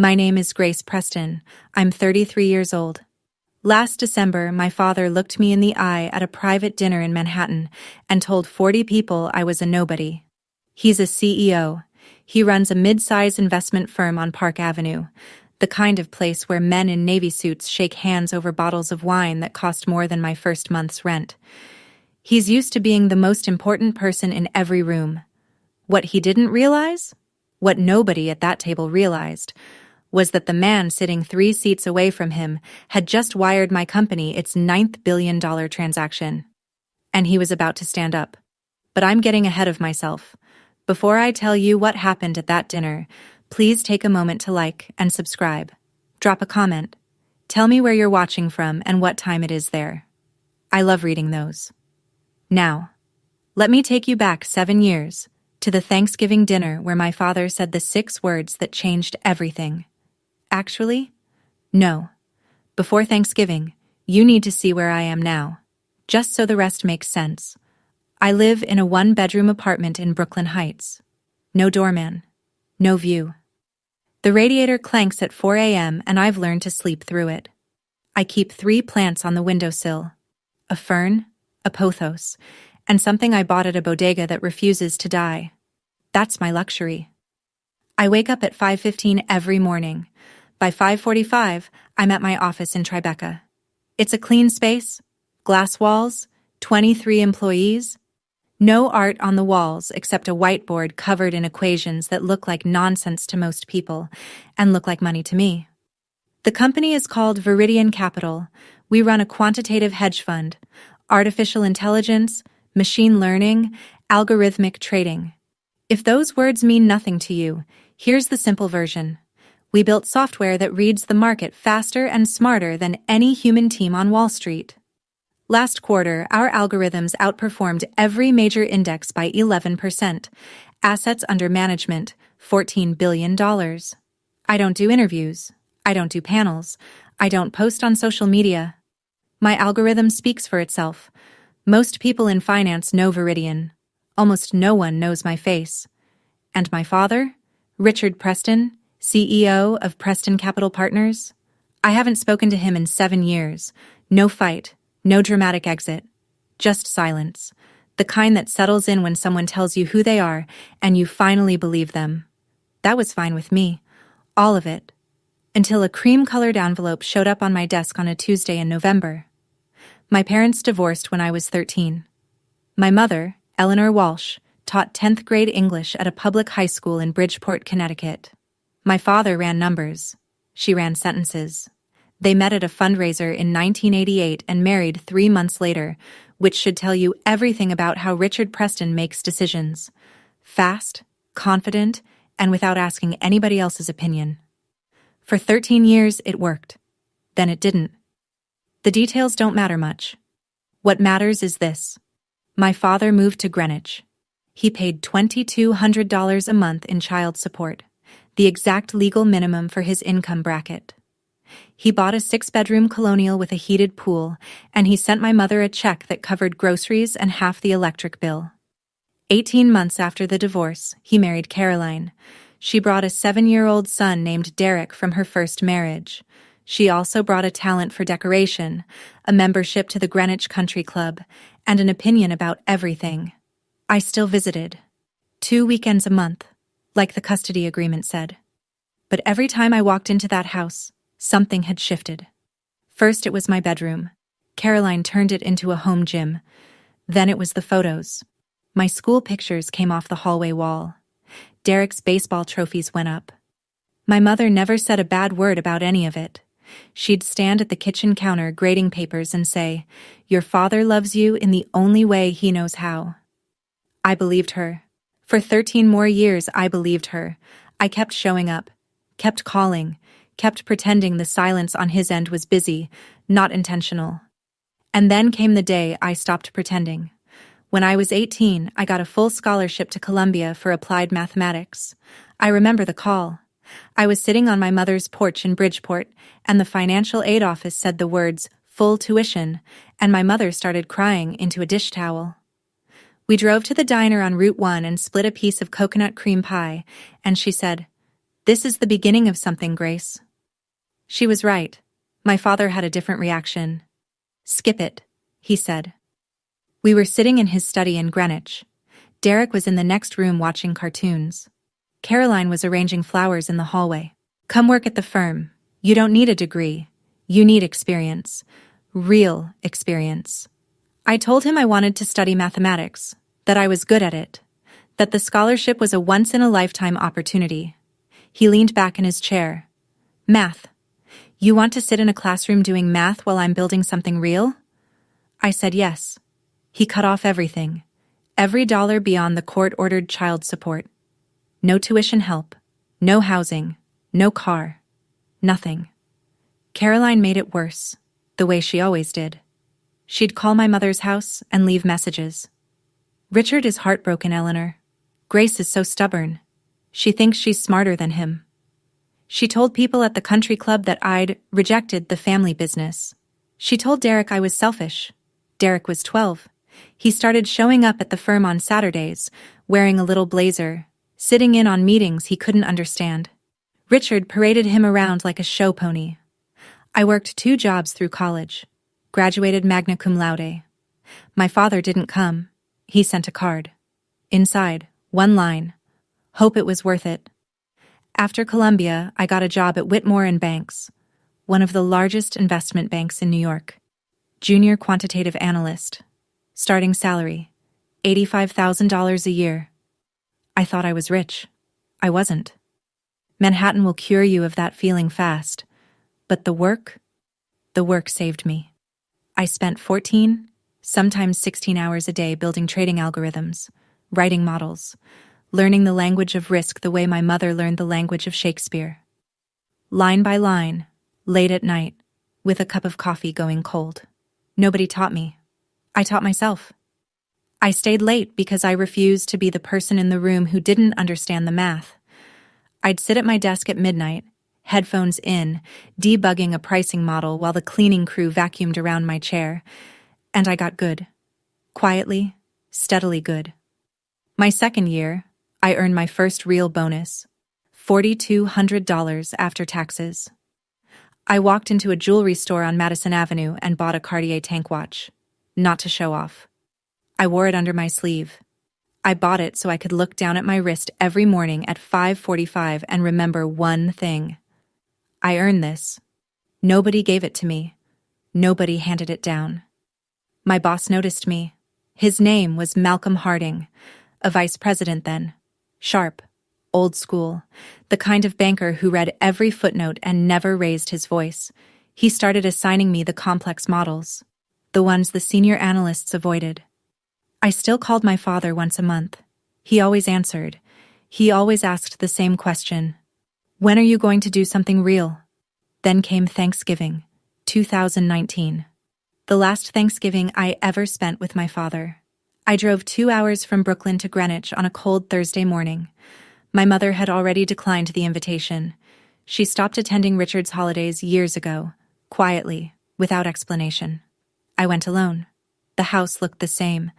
My name is Grace Preston. I'm 33 years old. Last December, my father looked me in the eye at a private dinner in Manhattan and told 40 people I was a nobody. He's a CEO. He runs a mid-size investment firm on Park Avenue, the kind of place where men in navy suits shake hands over bottles of wine that cost more than my first month's rent. He's used to being the most important person in every room. What he didn't realize, what nobody at that table realized, was that the man sitting 3 seats away from him had just wired my company its $9th billion transaction. And he was about to stand up. But I'm getting ahead of myself. Before I tell you what happened at that dinner, please take a moment to like and subscribe. Drop a comment. Tell me where you're watching from and what time it is there. I love reading those. Now, let me take you back 7 years, to the Thanksgiving dinner where my father said the 6 words that changed everything. Actually, no. Before Thanksgiving, you need to see where I am now, just so the rest makes sense. I live in a 1-bedroom apartment in Brooklyn Heights. No doorman. No view. The radiator clanks at 4 a.m. and I've learned to sleep through it. I keep 3 plants on the windowsill. A fern, a pothos, and something I bought at a bodega that refuses to die. That's my luxury. I wake up at 5:15 every morning. By 5:45, I'm at my office in Tribeca. It's a clean space, glass walls, 23 employees. No art on the walls except a whiteboard covered in equations that look like nonsense to most people and look like money to me. The company is called Viridian Capital. We run a quantitative hedge fund, artificial intelligence, machine learning, algorithmic trading. If those words mean nothing to you, here's the simple version. We built software that reads the market faster and smarter than any human team on Wall Street. Last quarter, our algorithms outperformed every major index by 11%. Assets under management, $14 billion. I don't do interviews. I don't do panels. I don't post on social media. My algorithm speaks for itself. Most people in finance know Viridian. Almost no one knows my face. And my father, Richard Preston, CEO of Preston Capital Partners? I haven't spoken to him in 7 years. No fight, no dramatic exit. Just silence. The kind that settles in when someone tells you who they are and you finally believe them. That was fine with me. All of it. Until a cream-colored envelope showed up on my desk on a Tuesday in November. My parents divorced when I was 13. My mother, Eleanor Walsh, taught 10th grade English at a public high school in Bridgeport, Connecticut. My father ran numbers. She ran sentences. They met at a fundraiser in 1988 and married 3 months later, which should tell you everything about how Richard Preston makes decisions. Fast, confident, and without asking anybody else's opinion. For 13 years, it worked. Then it didn't. The details don't matter much. What matters is this. My father moved to Greenwich. He paid $2,200 a month in child support, the exact legal minimum for his income bracket. He bought a 6-bedroom colonial with a heated pool, and he sent my mother a check that covered groceries and half the electric bill. 18 months after the divorce, he married Caroline. She brought a 7-year-old son named Derek from her first marriage. She also brought a talent for decoration, a membership to the Greenwich Country Club, and an opinion about everything. I still visited. 2 weekends a month, like the custody agreement said. But every time I walked into that house, something had shifted. First it was my bedroom. Caroline turned it into a home gym. Then it was the photos. My school pictures came off the hallway wall. Derek's baseball trophies went up. My mother never said a bad word about any of it. She'd stand at the kitchen counter grading papers and say, "Your father loves you in the only way he knows how." I believed her. For 13 more years, I believed her. I kept showing up, kept calling, kept pretending the silence on his end was busy, not intentional. And then came the day I stopped pretending. When I was 18, I got a full scholarship to Columbia for applied mathematics. I remember the call. I was sitting on my mother's porch in Bridgeport, and the financial aid office said the words, "full tuition," and my mother started crying into a dish towel. We drove to the diner on Route 1 and split a piece of coconut cream pie, and she said, This is the beginning of something, Grace. She was right. My father had a different reaction. Skip it, he said. We were sitting in his study in Greenwich. Derek was in the next room watching cartoons. Caroline was arranging flowers in the hallway. Come work at the firm. You don't need a degree. You need experience. Real experience. I told him I wanted to study mathematics, that I was good at it, that the scholarship was a once-in-a-lifetime opportunity. He leaned back in his chair. Math. You want to sit in a classroom doing math while I'm building something real? I said yes. He cut off everything. Every dollar beyond the court-ordered child support. No tuition help. No housing. No car. Nothing. Caroline made it worse, the way she always did. She'd call my mother's house and leave messages. Richard is heartbroken, Eleanor. Grace is so stubborn. She thinks she's smarter than him. She told people at the country club that I'd rejected the family business. She told Derek I was selfish. Derek was 12. He started showing up at the firm on Saturdays, wearing a little blazer, sitting in on meetings he couldn't understand. Richard paraded him around like a show pony. I worked 2 jobs through college. Graduated magna cum laude. My father didn't come. He sent a card. Inside, 1 line. Hope it was worth it. After Columbia, I got a job at Whitmore and Banks, one of the largest investment banks in New York. Junior quantitative analyst. Starting salary, $85,000 a year. I thought I was rich. I wasn't. Manhattan will cure you of that feeling fast. But the work saved me. I spent 14, sometimes 16 hours a day building trading algorithms, writing models, learning the language of risk the way my mother learned the language of Shakespeare. Line by line, late at night, with a cup of coffee going cold. Nobody taught me. I taught myself. I stayed late because I refused to be the person in the room who didn't understand the math. I'd sit at my desk at midnight, headphones in, debugging a pricing model while the cleaning crew vacuumed around my chair, and I got good. Quietly, steadily good. My second year, I earned my first real bonus, $4,200 after taxes. I walked into a jewelry store on Madison Avenue and bought a Cartier tank watch, not to show off. I wore it under my sleeve. I bought it so I could look down at my wrist every morning at 5:45 and remember one thing. I earned this. Nobody gave it to me. Nobody handed it down. My boss noticed me. His name was Malcolm Harding, a vice president then. Sharp, old school, the kind of banker who read every footnote and never raised his voice. He started assigning me the complex models, the ones the senior analysts avoided. I still called my father once a month. He always answered. He always asked the same question. When are you going to do something real? Then came Thanksgiving, 2019. The last Thanksgiving I ever spent with my father. I drove 2 hours from Brooklyn to Greenwich on a cold Thursday morning. My mother had already declined the invitation. She stopped attending Richard's holidays years ago, quietly, without explanation. I went alone. The house looked the same.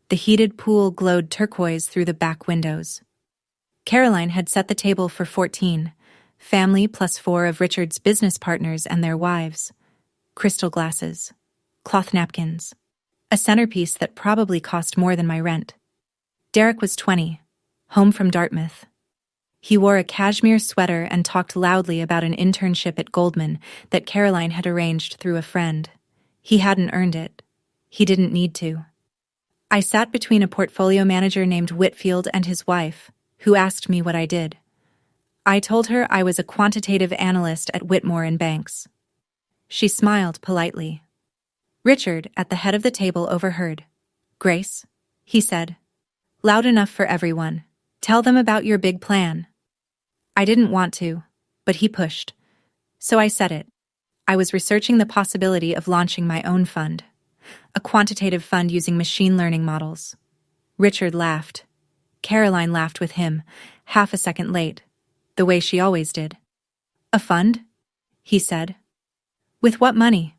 The heated pool glowed turquoise through the back windows. Caroline had set the table for 14, family plus 4 of Richard's business partners and their wives. Crystal glasses, cloth napkins, a centerpiece that probably cost more than my rent. Derek was 20, home from Dartmouth. He wore a cashmere sweater and talked loudly about an internship at Goldman that Caroline had arranged through a friend. He hadn't earned it. He didn't need to. I sat between a portfolio manager named Whitfield and his wife, who asked me what I did. I told her I was a quantitative analyst at Whitmore and Banks. She smiled politely. Richard, at the head of the table, overheard. Grace, he said. Loud enough for everyone. Tell them about your big plan. I didn't want to, but he pushed. So I said it. I was researching the possibility of launching my own fund. A quantitative fund using machine learning models. Richard laughed. Caroline laughed with him, half a second late, the way she always did. A fund? He said. With what money?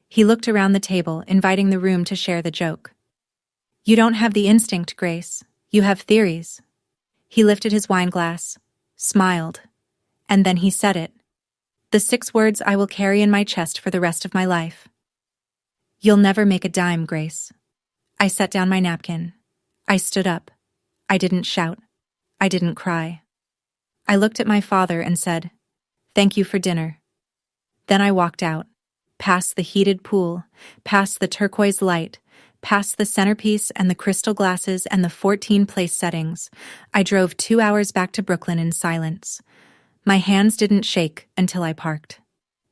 He looked around the table, inviting the room to share the joke. You don't have the instinct, Grace. You have theories. He lifted his wine glass, smiled. And then he said it. The 6 words I will carry in my chest for the rest of my life. You'll never make a dime, Grace. I set down my napkin. I stood up. I didn't shout. I didn't cry. I looked at my father and said, "Thank you for dinner." Then I walked out, past the heated pool, past the turquoise light, past the centerpiece and the crystal glasses and the 14-place settings. I drove 2 hours back to Brooklyn in silence. My hands didn't shake until I parked.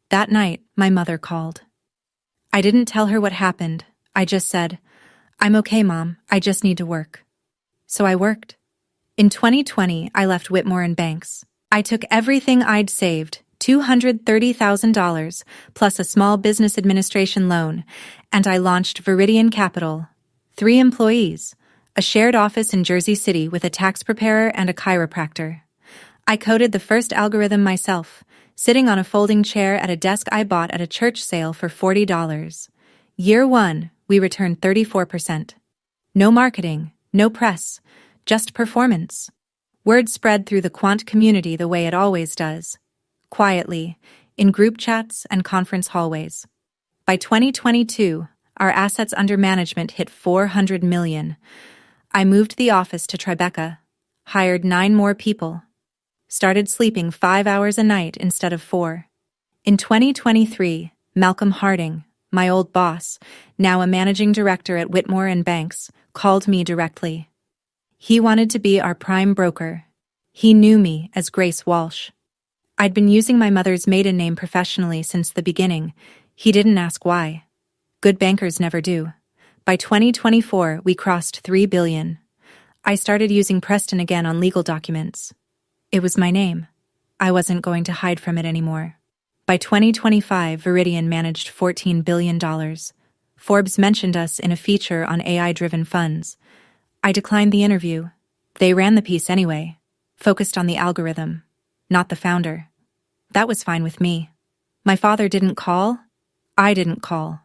That night, my mother called. I didn't tell her what happened. I just said, "I'm okay, Mom. I just need to work." So I worked. In 2020, I left Whitmore and Banks. I took everything I'd saved, $230,000, plus a small business administration loan, and I launched Viridian Capital. 3 employees, a shared office in Jersey City with a tax preparer and a chiropractor. I coded the first algorithm myself, sitting on a folding chair at a desk I bought at a church sale for $40. Year 1, we returned 34%. No marketing, no press, just performance. Word spread through the quant community the way it always does. Quietly, in group chats and conference hallways. By 2022, our assets under management hit $400 million. I moved the office to Tribeca, hired 9 more people, started sleeping 5 hours a night instead of 4. In 2023, Malcolm Harding, my old boss, now a managing director at Whitmore and Banks, called me directly. He wanted to be our prime broker. He knew me as Grace Walsh. I'd been using my mother's maiden name professionally since the beginning. He didn't ask why. Good bankers never do. By 2024, we crossed $3 billion. I started using Preston again on legal documents. It was my name. I wasn't going to hide from it anymore. By 2025, Viridian managed $14 billion. Forbes mentioned us in a feature on AI-driven funds. I declined the interview. They ran the piece anyway, focused on the algorithm, not the founder. That was fine with me. My father didn't call. I didn't call.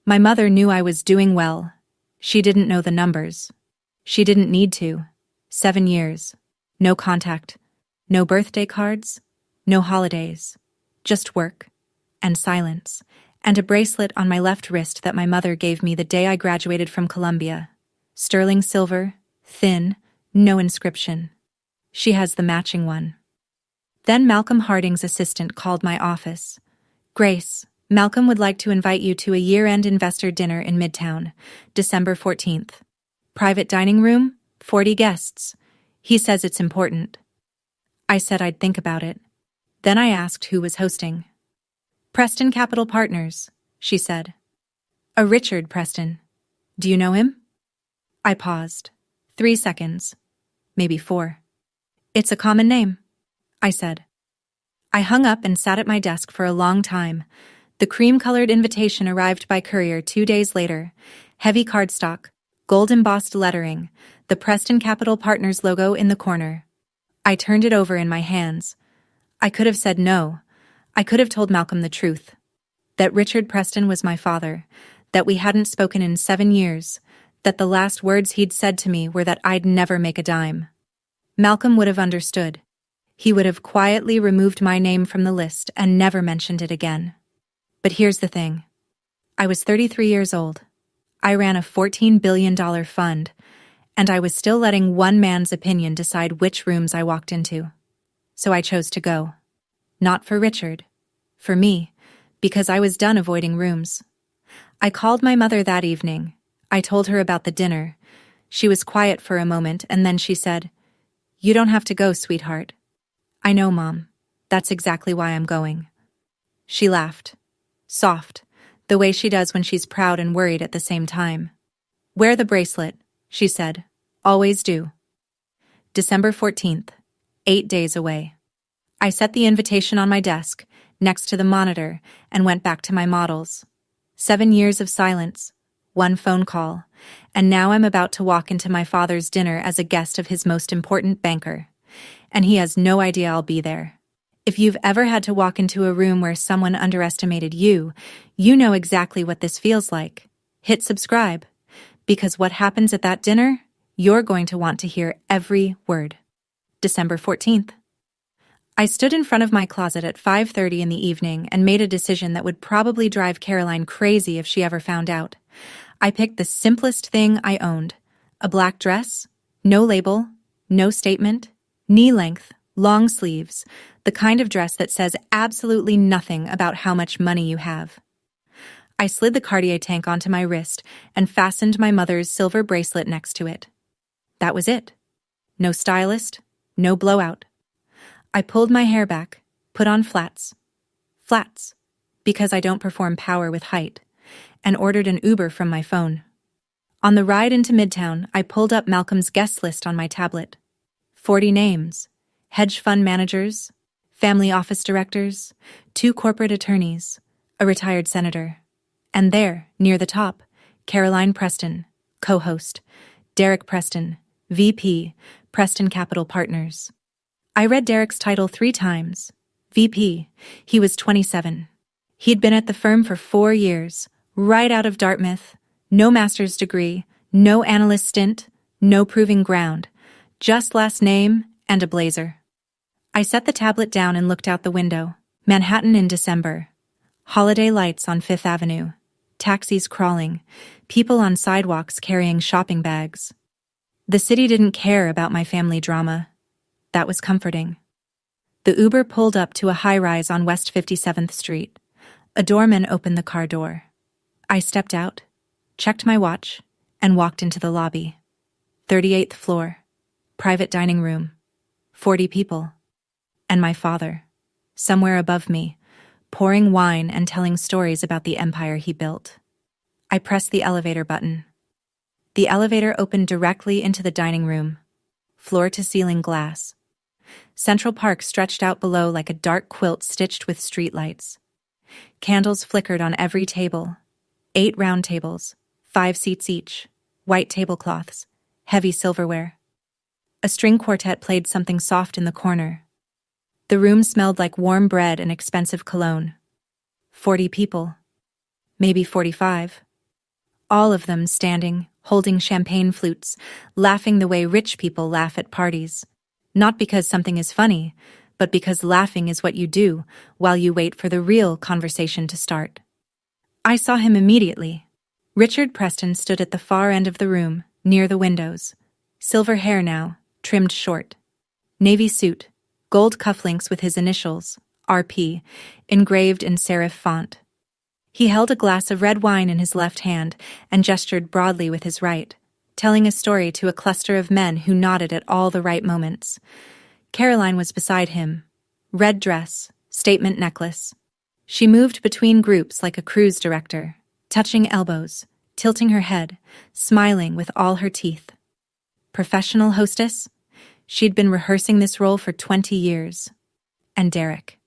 My mother knew I was doing well. She didn't know the numbers. She didn't need to. 7 years. No contact. No birthday cards. No holidays. Just work. And silence. And a bracelet on my left wrist that my mother gave me the day I graduated from Columbia. Sterling silver, thin, no inscription. She has the matching one. Then Malcolm Harding's assistant called my office. "Grace, Malcolm would like to invite you to a year-end investor dinner in Midtown, December 14th. Private dining room, 40 guests. He says it's important." I said I'd think about it. Then I asked who was hosting. "Preston Capital Partners," she said. "A Richard Preston. Do you know him?" I paused. 3 seconds. Maybe 4. "It's a common name," I said. I hung up and sat at my desk for a long time. The cream-colored invitation arrived by courier 2 days later. Heavy cardstock, gold-embossed lettering, the Preston Capital Partners logo in the corner. I turned it over in my hands. I could have said no. I could have told Malcolm the truth. That Richard Preston was my father, that we hadn't spoken in 7 years, that the last words he'd said to me were that I'd never make a dime. Malcolm would have understood. He would have quietly removed my name from the list and never mentioned it again. But here's the thing. I was 33 years old. I ran a $14 billion fund, and I was still letting one man's opinion decide which rooms I walked into. So I chose to go. Not for Richard. For me, because I was done avoiding rooms. I called my mother that evening. I told her about the dinner. She was quiet for a moment, and then she said, "You don't have to go, sweetheart." "I know, Mom. That's exactly why I'm going." She laughed. Soft, the way she does when she's proud and worried at the same time. "Wear the bracelet," she said. "Always do." December 14th, 8 days away. I set the invitation on my desk, next to the monitor, and went back to my models. 7 years of silence. 1 phone call, and now I'm about to walk into my father's dinner as a guest of his most important banker. And he has no idea I'll be there. If you've ever had to walk into a room where someone underestimated you, you know exactly what this feels like. Hit subscribe, because what happens at that dinner, you're going to want to hear every word. December 14th. I stood in front of my closet at 5:30 in the evening and made a decision that would probably drive Caroline crazy if she ever found out. I picked the simplest thing I owned: a black dress, no label, no statement, knee length, long sleeves, the kind of dress that says absolutely nothing about how much money you have. I slid the Cartier tank onto my wrist and fastened my mother's silver bracelet next to it. That was it. No stylist, no blowout. I pulled my hair back, put on flats. Flats, because I don't perform power with height, and ordered an Uber from my phone. On the ride into Midtown, I pulled up Malcolm's guest list on my tablet. 40 names: hedge fund managers, family office directors, 2 corporate attorneys, a retired senator. And there, near the top, Caroline Preston, co-host, Derek Preston, VP, Preston Capital Partners. I read Derek's title 3 times. VP. He was 27. He'd been at the firm for 4 years, right out of Dartmouth, no master's degree, no analyst stint, no proving ground, just last name and a blazer. I set the tablet down and looked out the window. Manhattan in December. Holiday lights on Fifth Avenue. Taxis crawling. People on sidewalks carrying shopping bags. The city didn't care about my family drama. That was comforting. The Uber pulled up to a high-rise on West 57th Street. A doorman opened the car door. I stepped out, checked my watch, and walked into the lobby. 38th floor. Private dining room. 40 people. And my father, somewhere above me, pouring wine and telling stories about the empire he built. I pressed the elevator button. The elevator opened directly into the dining room. Floor-to-ceiling glass. Central Park stretched out below like a dark quilt stitched with streetlights. Candles flickered on every table. 8 round tables, 5 seats each, white tablecloths, heavy silverware. A string quartet played something soft in the corner. The room smelled like warm bread and expensive cologne. 40 people. Maybe 45. All of them standing, holding champagne flutes, laughing the way rich people laugh at parties. Not because something is funny, but because laughing is what you do while you wait for the real conversation to start. I saw him immediately. Richard Preston stood at the far end of the room, near the windows. Silver hair now, trimmed short. Navy suit, gold cufflinks with his initials, RP, engraved in serif font. He held a glass of red wine in his left hand and gestured broadly with his right, telling a story to a cluster of men who nodded at all the right moments. Caroline was beside him. Red dress, statement necklace. She moved between groups like a cruise director, touching elbows, tilting her head, smiling with all her teeth. Professional hostess? She'd been rehearsing this role for 20 years. And Derek.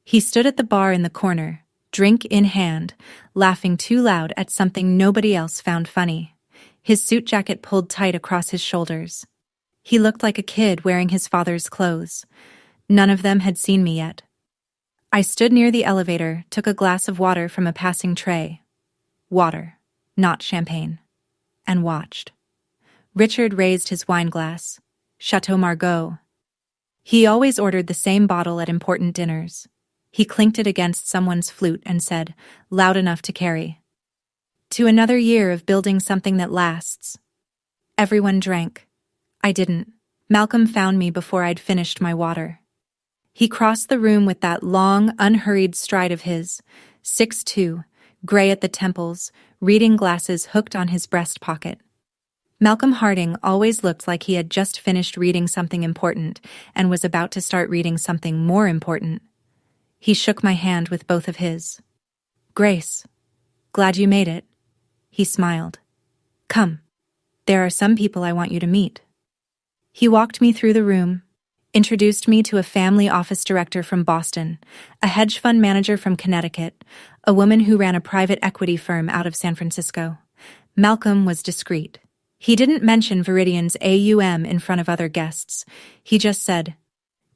He stood at the bar in the corner, drink in hand, laughing too loud at something nobody else found funny. His suit jacket pulled tight across his shoulders. He looked like a kid wearing his father's clothes. None of them had seen me yet. I stood near the elevator, took a glass of water from a passing tray. Water, not champagne. And watched. Richard raised his wine glass. Chateau Margaux. He always ordered the same bottle at important dinners. He clinked it against someone's flute and said, loud enough to carry. To another year of building something that lasts. Everyone drank. I didn't. Malcolm found me before I'd finished my water. He crossed the room with that long, unhurried stride of his, 6'2", gray at the temples, reading glasses hooked on his breast pocket. Malcolm Harding always looked like he had just finished reading something important and was about to start reading something more important. He shook my hand with both of his. Grace, glad you made it. He smiled. Come, there are some people I want you to meet. He walked me through the room, introduced me to a family office director from Boston, a hedge fund manager from Connecticut, a woman who ran a private equity firm out of San Francisco. Malcolm was discreet. He didn't mention Viridian's AUM in front of other guests. He just said,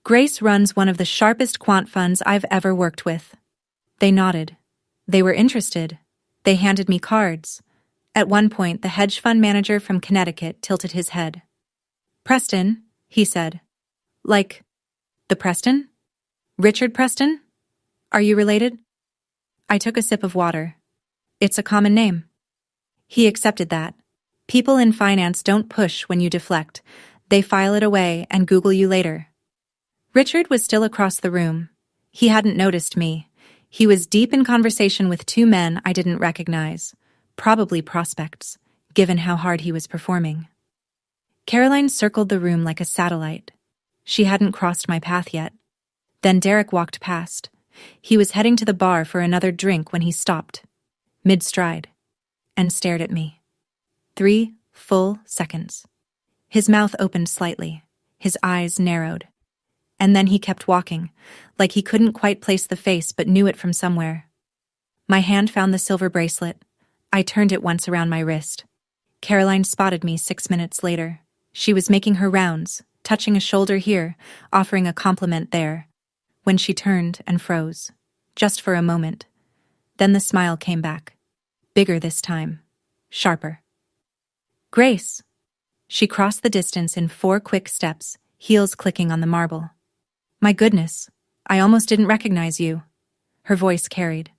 Grace runs one of the sharpest quant funds I've ever worked with. They nodded. They were interested. They handed me cards. At one point, the hedge fund manager from Connecticut tilted his head. Preston, he said. Like, the Preston? Richard Preston? Are you related? I took a sip of water. It's a common name. He accepted that. People in finance don't push when you deflect. They file it away and Google you later. Richard was still across the room. He hadn't noticed me. He was deep in conversation with two men I didn't recognize. Probably prospects, given how hard he was performing. Caroline circled the room like a satellite. She hadn't crossed my path yet. Then Derek walked past. He was heading to the bar for another drink when he stopped, mid-stride, and stared at me. 3 full seconds. His mouth opened slightly, his eyes narrowed. And then he kept walking, like he couldn't quite place the face but knew it from somewhere. My hand found the silver bracelet. I turned it once around my wrist. Caroline spotted me 6 minutes later. She was making her rounds, touching a shoulder here, offering a compliment there, when she turned and froze, just for a moment. Then the smile came back, bigger this time, sharper. Grace! She crossed the distance in 4 quick steps, heels clicking on the marble. My goodness, I almost didn't recognize you. Her voice carried.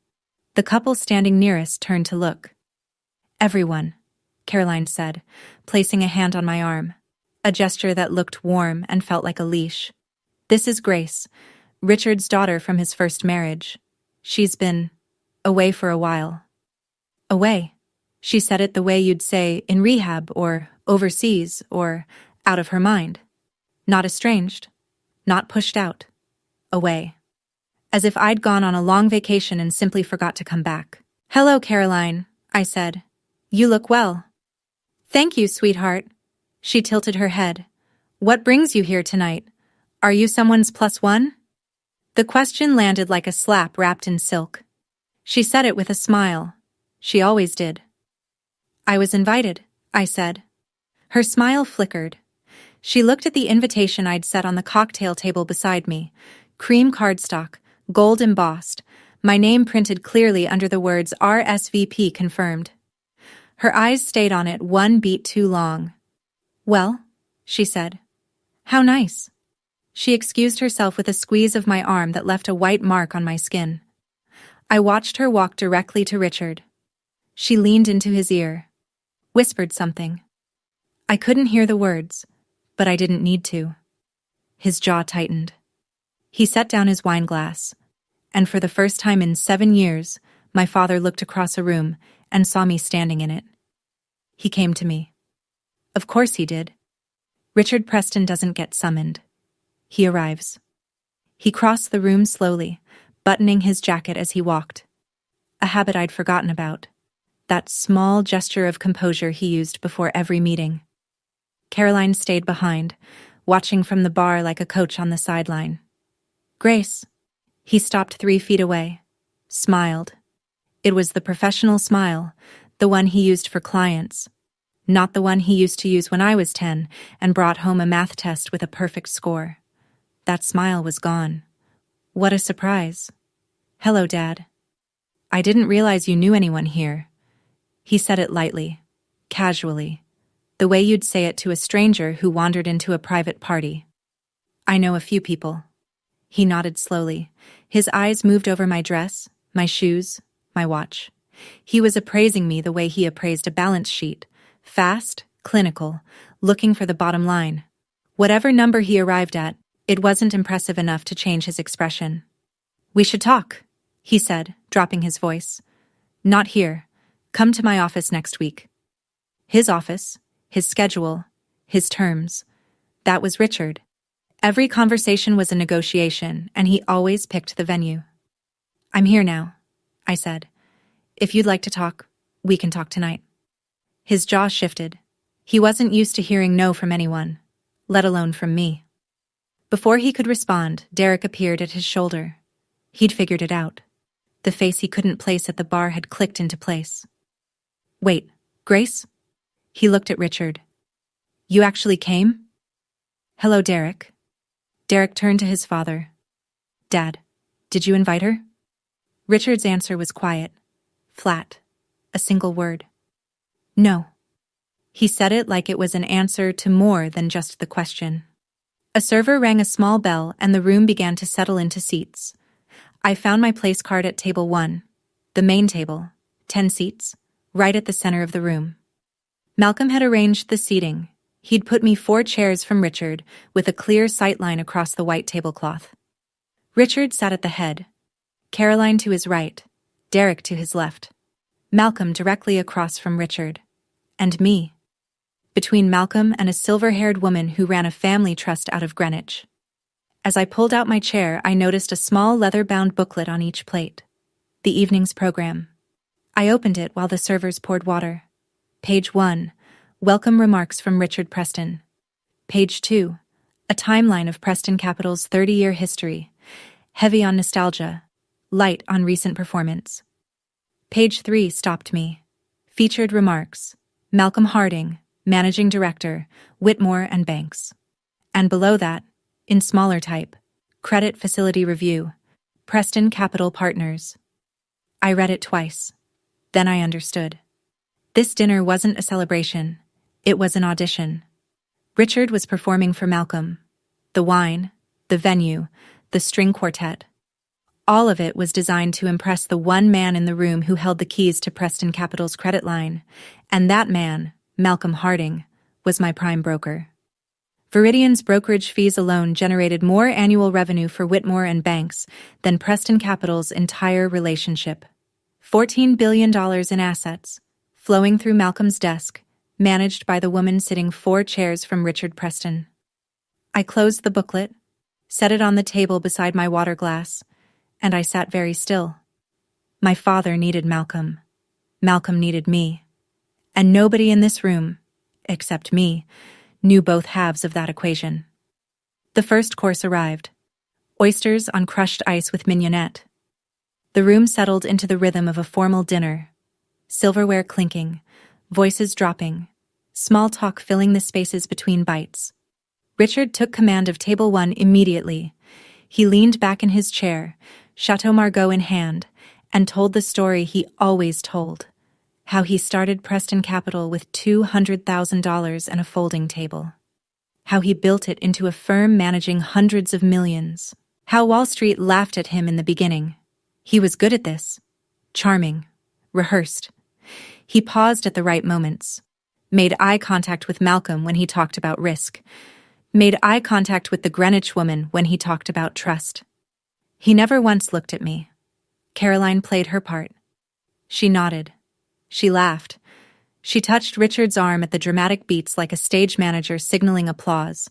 The couple standing nearest turned to look. Everyone, Caroline said, placing a hand on my arm, a gesture that looked warm and felt like a leash. This is Grace, Richard's daughter from his first marriage. She's been away for a while. Away. She said it the way you'd say in rehab or overseas or out of her mind. Not estranged. Not pushed out. Away. As if I'd gone on a long vacation and simply forgot to come back. Hello, Caroline, I said. You look well. Thank you, sweetheart. She tilted her head. What brings you here tonight? Are you someone's +1? The question landed like a slap wrapped in silk. She said it with a smile. She always did. I was invited, I said. Her smile flickered. She looked at the invitation I'd set on the cocktail table beside me. Cream cardstock, gold embossed, my name printed clearly under the words RSVP confirmed. Her eyes stayed on it 1 beat too long. Well, she said. How nice. She excused herself with a squeeze of my arm that left a white mark on my skin. I watched her walk directly to Richard. She leaned into his ear, whispered something. I couldn't hear the words, but I didn't need to. His jaw tightened. He set down his wine glass, and for the first time in 7 years, my father looked across a room and saw me standing in it. He came to me. Of course he did. Richard Preston doesn't get summoned. He arrives. He crossed the room slowly, buttoning his jacket as he walked. A habit I'd forgotten about. That small gesture of composure he used before every meeting. Caroline stayed behind, watching from the bar like a coach on the sideline. Grace. He stopped 3 feet away, smiled. It was the professional smile, the one he used for clients, not the one he used to use when I was 10 and brought home a math test with a perfect score. That smile was gone. What a surprise. Hello, Dad. I didn't realize you knew anyone here. He said it lightly, casually, the way you'd say it to a stranger who wandered into a private party. I know a few people. He nodded slowly. His eyes moved over my dress, my shoes, my watch. He was appraising me the way he appraised a balance sheet. Fast, clinical, looking for the bottom line. Whatever number he arrived at, it wasn't impressive enough to change his expression. We should talk, he said, dropping his voice. Not here. Come to my office next week. His office, his schedule, his terms. That was Richard. Every conversation was a negotiation, and he always picked the venue. I'm here now, I said. If you'd like to talk, we can talk tonight. His jaw shifted. He wasn't used to hearing no from anyone, let alone from me. Before he could respond, Derek appeared at his shoulder. He'd figured it out. The face he couldn't place at the bar had clicked into place. Wait, Grace? He looked at Richard. You actually came? Hello, Derek. Derek turned to his father. Dad, did you invite her? Richard's answer was quiet, flat, a single word. No. He said it like it was an answer to more than just the question. A server rang a small bell and the room began to settle into seats. I found my place card at table 1, the main table, 10 seats, right at the center of the room. Malcolm had arranged the seating. He'd put me 4 chairs from Richard, with a clear sightline across the white tablecloth. Richard sat at the head, Caroline to his right, Derek to his left, Malcolm directly across from Richard, and me, between Malcolm and a silver-haired woman who ran a family trust out of Greenwich. As I pulled out my chair, I noticed a small leather-bound booklet on each plate. The evening's program. I opened it while the servers poured water. Page 1, Welcome Remarks from Richard Preston. Page 2, a timeline of Preston Capital's 30-year history, heavy on nostalgia, light on recent performance. Page 3 stopped me. Featured remarks, Malcolm Harding, Managing Director, Whitmore and Banks. And below that, in smaller type, Credit Facility Review, Preston Capital Partners. I read it twice. Then I understood. This dinner wasn't a celebration. It was an audition. Richard was performing for Malcolm. The wine, the venue, the string quartet. All of it was designed to impress the one man in the room who held the keys to Preston Capital's credit line. And that man, Malcolm Harding, was my prime broker. Viridian's brokerage fees alone generated more annual revenue for Whitmore and Banks than Preston Capital's entire relationship. $14 billion in assets, flowing through Malcolm's desk, managed by the woman sitting 4 chairs from Richard Preston. I closed the booklet, set it on the table beside my water glass, and I sat very still. My father needed Malcolm. Malcolm needed me. And nobody in this room, except me, knew both halves of that equation. The first course arrived. Oysters on crushed ice with mignonette. The room settled into the rhythm of a formal dinner. Silverware clinking, voices dropping, small talk filling the spaces between bites. Richard took command of table 1 immediately. He leaned back in his chair, Chateau Margaux in hand, and told the story he always told. How he started Preston Capital with $200,000 and a folding table. How he built it into a firm managing hundreds of millions. How Wall Street laughed at him in the beginning. He was good at this. Charming. Rehearsed. He paused at the right moments. Made eye contact with Malcolm when he talked about risk. Made eye contact with the Greenwich woman when he talked about trust. He never once looked at me. Caroline played her part. She nodded. She laughed. She touched Richard's arm at the dramatic beats like a stage manager signaling applause.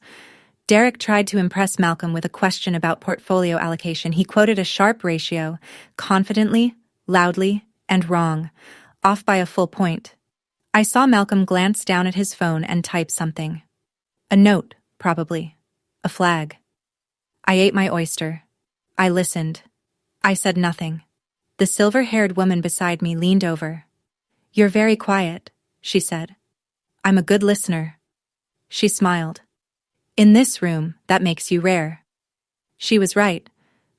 Derek tried to impress Malcolm with a question about portfolio allocation. He quoted a sharp ratio, confidently, loudly, and wrong, off by a full point. I saw Malcolm glance down at his phone and type something. A note, probably. A flag. I ate my oyster. I listened. I said nothing. The silver-haired woman beside me leaned over. "You're very quiet," she said. "I'm a good listener." She smiled. "In this room, that makes you rare." She was right.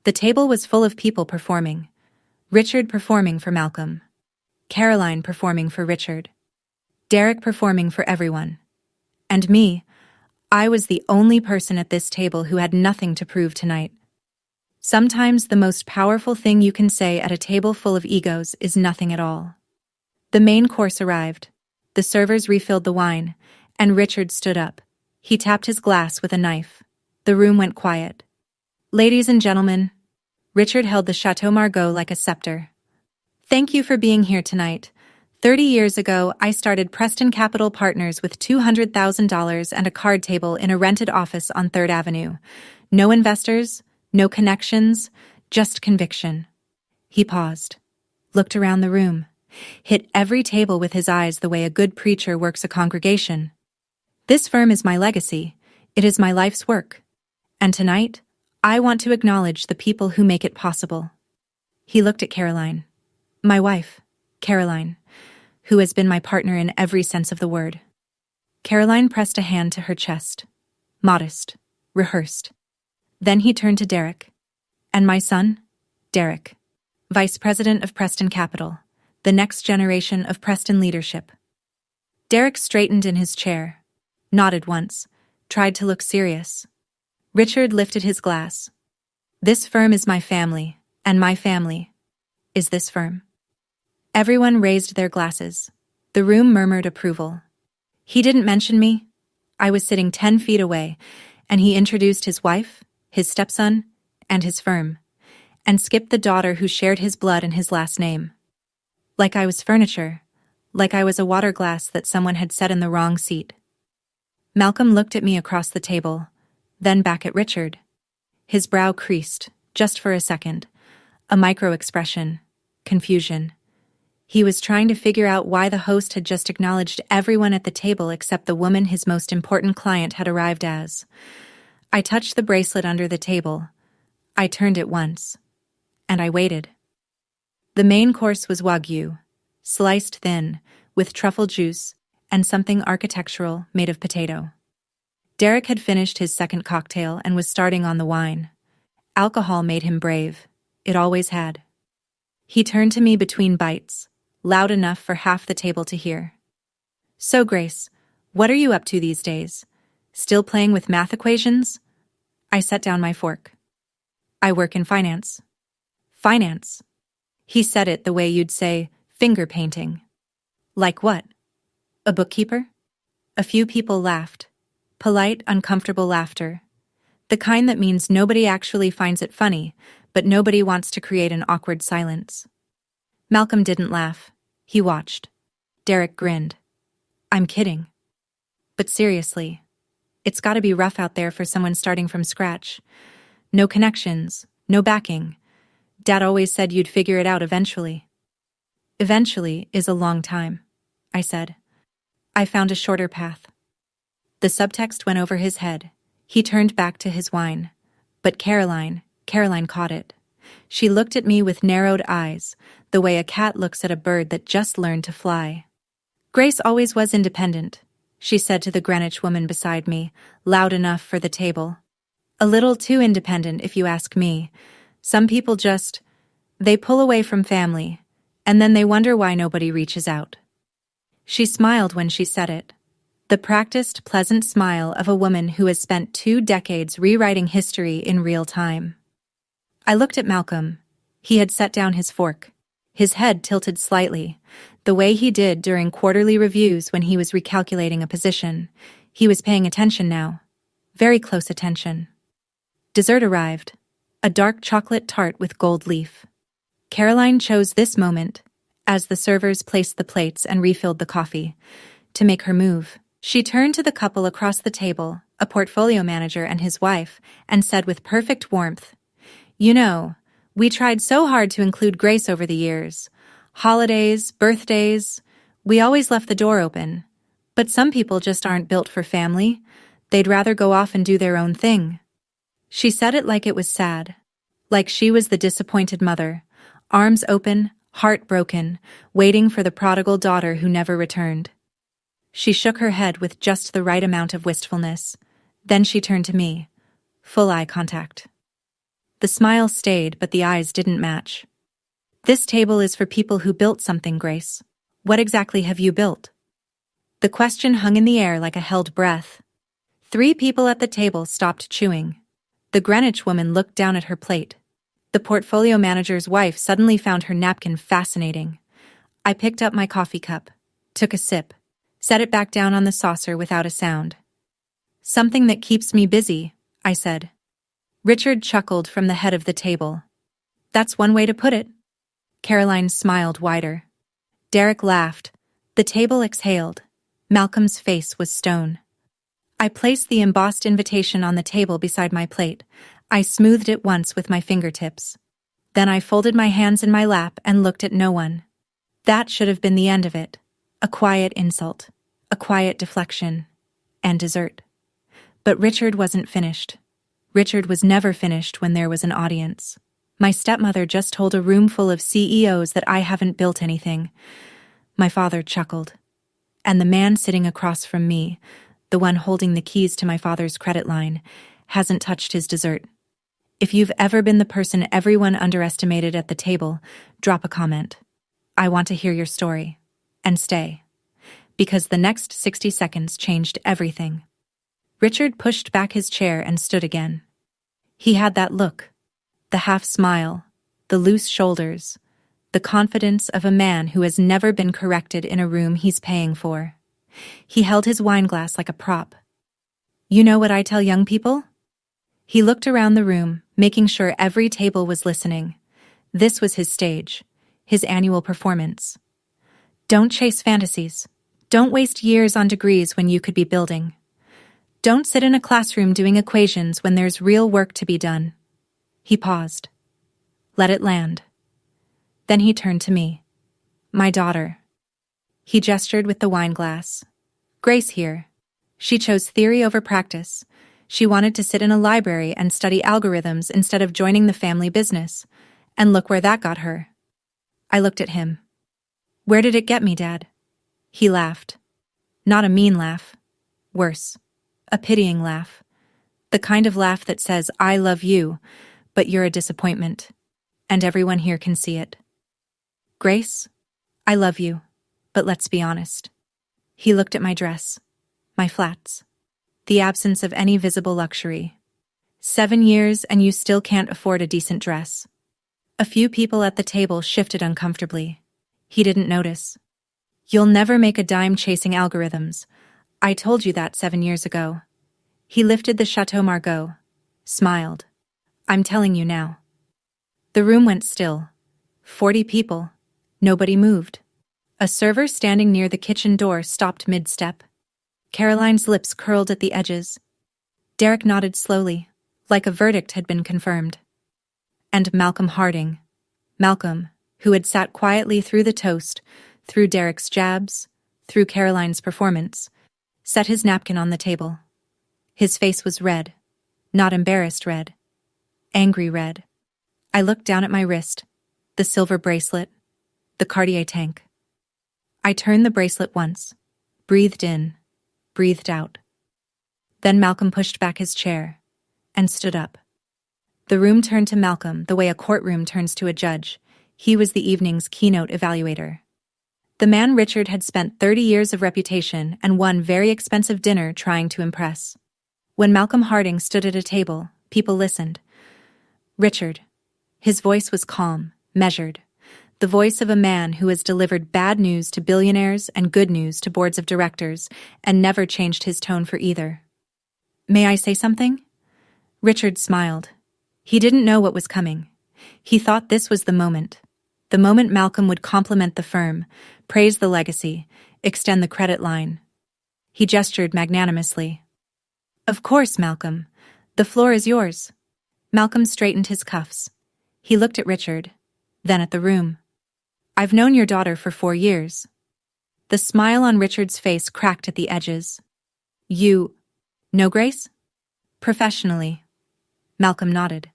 The table was full of people performing. Richard performing for Malcolm. Caroline performing for Richard. Derek performing for everyone. And me, I was the only person at this table who had nothing to prove tonight. Sometimes the most powerful thing you can say at a table full of egos is nothing at all. The main course arrived. The servers refilled the wine, and Richard stood up. He tapped his glass with a knife. The room went quiet. "Ladies and gentlemen," Richard held the Chateau Margaux like a scepter. "Thank you for being here tonight. 30 years ago, I started Preston Capital Partners with $200,000 and a card table in a rented office on 3rd Avenue. No investors, no connections, just conviction." He paused, looked around the room. Hit every table with his eyes the way a good preacher works a congregation. "This firm is my legacy. It is my life's work. And tonight, I want to acknowledge the people who make it possible." He looked at Caroline. My wife, Caroline, who has been my partner in every sense of the word. Caroline pressed a hand to her chest. Modest, rehearsed. Then he turned to Derek. "And my son, Derek, Vice President of Preston Capital. The next generation of Preston leadership." Derek straightened in his chair, nodded once, tried to look serious. Richard lifted his glass. This firm is my family, and my family is this firm. Everyone raised their glasses. The room murmured approval. He didn't mention me. I was sitting 10 feet away, and he introduced his wife, his stepson, and his firm, and skipped the daughter who shared his blood and his last name. Like I was furniture, like I was a water glass that someone had set in the wrong seat. Malcolm looked at me across the table, then back at Richard. His brow creased, just for a second. A micro-expression. Confusion. He was trying to figure out why the host had just acknowledged everyone at the table except the woman his most important client had arrived as. I touched the bracelet under the table. I turned it once. And I waited. The main course was Wagyu, sliced thin, with truffle juice, and something architectural made of potato. Derek had finished his second cocktail and was starting on the wine. Alcohol made him brave. It always had. He turned to me between bites, loud enough for half the table to hear. So, Grace, what are you up to these days? Still playing with math equations? I set down my fork. I work in finance. Finance. He said it the way you'd say, finger painting. Like what? A bookkeeper? A few people laughed. Polite, uncomfortable laughter. The kind that means nobody actually finds it funny, but nobody wants to create an awkward silence. Malcolm didn't laugh. He watched. Derek grinned. I'm kidding. But seriously, it's gotta be rough out there for someone starting from scratch. No connections, no backing. Dad always said you'd figure it out eventually. Eventually is a long time, I said. I found a shorter path. The subtext went over his head. He turned back to his wine. But Caroline caught it. She looked at me with narrowed eyes, the way a cat looks at a bird that just learned to fly. Grace always was independent, she said to the Greenwich woman beside me, loud enough for the table. A little too independent, if you ask me. Some people they pull away from family, and then they wonder why nobody reaches out. She smiled when she said it. The practiced, pleasant smile of a woman who has spent 2 decades rewriting history in real time. I looked at Malcolm. He had set down his fork. His head tilted slightly, the way he did during quarterly reviews when he was recalculating a position. He was paying attention now. Very close attention. Dessert arrived. A dark chocolate tart with gold leaf. Caroline chose this moment, as the servers placed the plates and refilled the coffee, to make her move. She turned to the couple across the table, a portfolio manager and his wife, and said with perfect warmth, "You know, we tried so hard to include Grace over the years. Holidays, birthdays, we always left the door open. But some people just aren't built for family. They'd rather go off and do their own thing." She said it like it was sad, like she was the disappointed mother, arms open, heart broken, waiting for the prodigal daughter who never returned. She shook her head with just the right amount of wistfulness. Then she turned to me. Full eye contact. The smile stayed, but the eyes didn't match. "This table is for people who built something, Grace. What exactly have you built?" The question hung in the air like a held breath. 3 people at the table stopped chewing. The Greenwich woman looked down at her plate. The portfolio manager's wife suddenly found her napkin fascinating. I picked up my coffee cup, took a sip, set it back down on the saucer without a sound. "Something that keeps me busy," I said. Richard chuckled from the head of the table. "That's one way to put it." Caroline smiled wider. Derek laughed. The table exhaled. Malcolm's face was stone. I placed the embossed invitation on the table beside my plate. I smoothed it once with my fingertips. Then I folded my hands in my lap and looked at no one. That should have been the end of it. A quiet insult, a quiet deflection, and dessert. But Richard wasn't finished. Richard was never finished when there was an audience. My stepmother just told a room full of CEOs that I haven't built anything. My father chuckled. And the man sitting across from me, the one holding the keys to my father's credit line, hasn't touched his dessert. If you've ever been the person everyone underestimated at the table, drop a comment. I want to hear your story. And stay. Because the next 60 seconds changed everything. Richard pushed back his chair and stood again. He had that look, the half smile, the loose shoulders, the confidence of a man who has never been corrected in a room he's paying for. He held his wine glass like a prop. You know what I tell young people? He looked around the room, making sure every table was listening. This was his stage, his annual performance. Don't chase fantasies. Don't waste years on degrees when you could be building. Don't sit in a classroom doing equations when there's real work to be done. He paused. Let it land. Then he turned to me. My daughter. He gestured with the wine glass. Grace here. She chose theory over practice. She wanted to sit in a library and study algorithms instead of joining the family business. And look where that got her. I looked at him. Where did it get me, Dad? He laughed. Not a mean laugh. Worse. A pitying laugh. The kind of laugh that says, I love you, but you're a disappointment. And everyone here can see it. Grace, I love you, but let's be honest. He looked at my dress, my flats, the absence of any visible luxury. 7 years and you still can't afford a decent dress. A few people at the table shifted uncomfortably. He didn't notice. You'll never make a dime chasing algorithms. I told you that 7 years ago. He lifted the Chateau Margaux, smiled. I'm telling you now. The room went still. 40 people. Nobody moved. A server standing near the kitchen door stopped mid-step. Caroline's lips curled at the edges. Derek nodded slowly, like a verdict had been confirmed. And Malcolm Harding. Malcolm, who had sat quietly through the toast, through Derek's jabs, through Caroline's performance, set his napkin on the table. His face was red, not embarrassed red, angry red. I looked down at my wrist, the silver bracelet, the Cartier tank. I turned the bracelet once, breathed in, breathed out. Then Malcolm pushed back his chair and stood up. The room turned to Malcolm the way a courtroom turns to a judge. He was the evening's keynote evaluator. The man Richard had spent 30 years of reputation and one very expensive dinner trying to impress. When Malcolm Harding stood at a table, people listened. Richard. His voice was calm, measured. The voice of a man who has delivered bad news to billionaires and good news to boards of directors and never changed his tone for either. May I say something? Richard smiled. He didn't know what was coming. He thought this was the moment Malcolm would compliment the firm, praise the legacy, extend the credit line. He gestured magnanimously. Of course, Malcolm. The floor is yours. Malcolm straightened his cuffs. He looked at Richard, then at the room. I've known your daughter for 4 years. The smile on Richard's face cracked at the edges. You know Grace? Professionally. Malcolm nodded.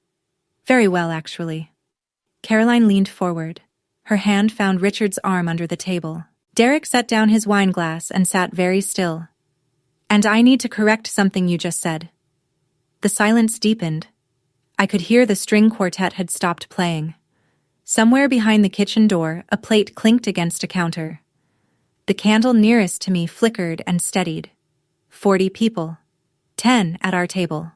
Very well, actually. Caroline leaned forward. Her hand found Richard's arm under the table. Derek set down his wine glass and sat very still. And I need to correct something you just said. The silence deepened. I could hear the string quartet had stopped playing. Somewhere behind the kitchen door, a plate clinked against a counter. The candle nearest to me flickered and steadied. 40 people. 10 at our table.